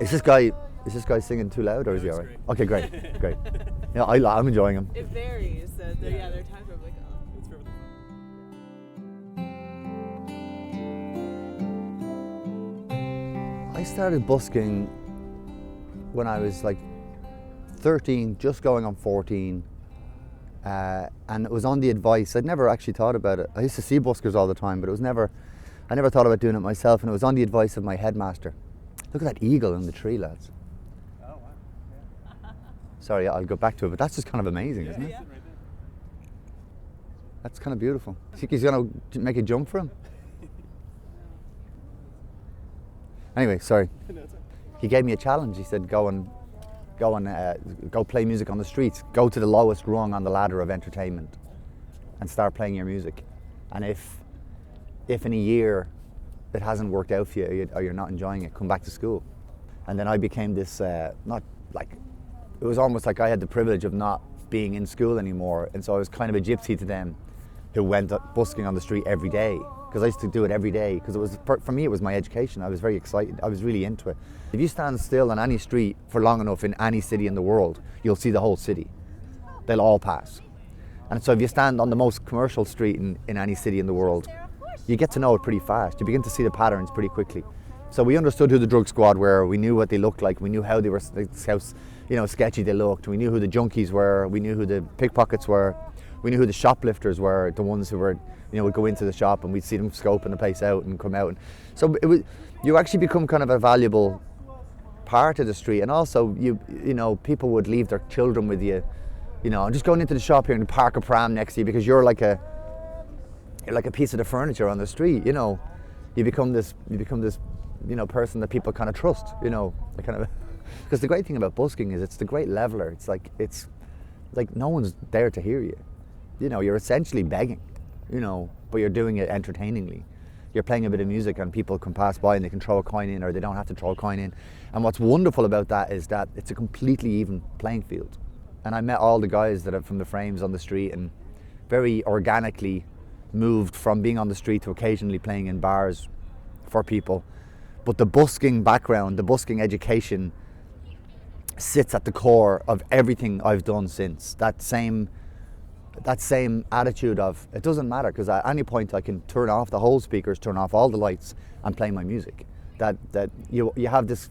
Is this guy singing too loud, or is he alright? Okay, great, great. Yeah, I'm enjoying him. It varies. So there are times where I'm like, oh. It's fair. I started busking when I was like 13, just going on 14, and it was on the advice. I'd never actually thought about it. I used to see buskers all the time, but I never thought about doing it myself, and it was on the advice of my headmaster. Look at that eagle in the tree, lads. Oh, wow. Yeah. Sorry, I'll go back to it, but that's just kind of amazing, isn't it? Yeah. Right there. That's kind of beautiful. Think he's going to make a jump for him? Anyway, sorry. No, it's okay. He gave me a challenge. He said, go play music on the streets. Go to the lowest rung on the ladder of entertainment and start playing your music. And if in a year it hasn't worked out for you or you're not enjoying it, come back to school. And then I became this, it was almost like I had the privilege of not being in school anymore. And so I was kind of a gypsy to them who went busking on the street every day. Because I used to do it every day, because it was, for me, it was my education. I was very excited. I was really into it. If you stand still on any street for long enough in any city in the world, you'll see the whole city. They'll all pass. And so if you stand on the most commercial street in any city in the world, you get to know it pretty fast. You begin to see the patterns pretty quickly. So we understood who the drug squad were. We knew what they looked like. We knew how they were, how sketchy they looked. We knew who the junkies were. We knew who the pickpockets were. We knew who the shoplifters were, the ones who were, would go into the shop and we'd see them scoping the place out and come out. And so you actually become kind of a valuable part of the street. And also, people would leave their children with you, and just going into the shop here and park a pram next to you because you're like a piece of the furniture on the street. You become this person that people kind of trust. Because the great thing about busking is it's the great leveler. It's like no one's there to hear you. You're essentially begging. But you're doing it entertainingly. You're playing a bit of music and people can pass by and they can throw a coin in or they don't have to throw a coin in. And what's wonderful about that is that it's a completely even playing field. And I met all the guys that are from the frames on the street and very organically moved from being on the street to occasionally playing in bars for people. But the busking background, the busking education sits at the core of everything I've done since. That same attitude of, it doesn't matter, because at any point I can turn off the whole speakers, turn off all the lights and play my music. That you have this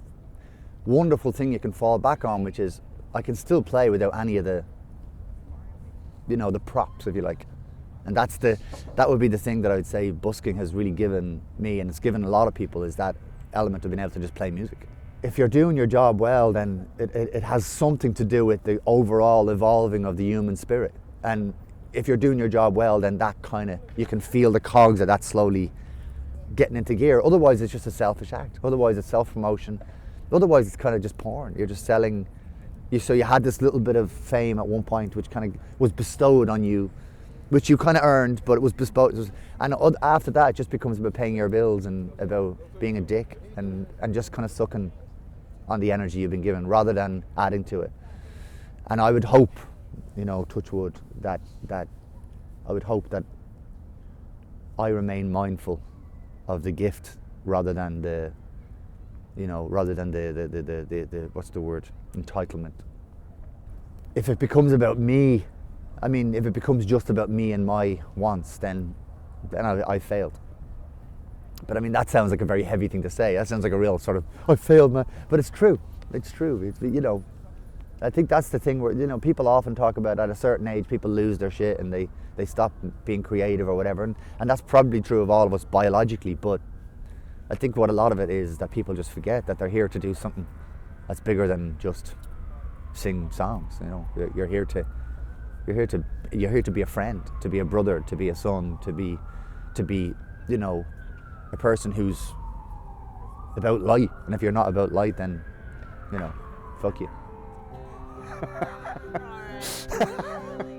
wonderful thing you can fall back on, which is I can still play without any of the props, if you like. And that would be the thing that I would say busking has really given me, and it's given a lot of people, is that element of being able to just play music. If you're doing your job well, then it has something to do with the overall evolving of the human spirit. And if you're doing your job well, then that you can feel the cogs of that slowly getting into gear. Otherwise, it's just a selfish act. Otherwise, it's self-promotion. Otherwise, it's kind of just porn. You're just selling. So you had this little bit of fame at one point, which kind of was bestowed on you, which you kind of earned, but it was bestowed. And after that, it just becomes about paying your bills and about being a dick and just kind of sucking on the energy you've been given rather than adding to it. And I would hope, touch wood, that I would hope that I remain mindful of the gift rather than the what's the word, entitlement. If it becomes about me, if it becomes just about me and my wants, then I failed. But that sounds like a very heavy thing to say. That sounds like a real sort of, I failed, man. But it's true. It's true. I think that's the thing where, people often talk about at a certain age, people lose their shit and they stop being creative or whatever. And that's probably true of all of us biologically. But I think what a lot of it is that people just forget that they're here to do something that's bigger than just sing songs. You're here to be a friend, to be a brother, to be a son, to be a person who's about light. And if you're not about light, then fuck you. All right.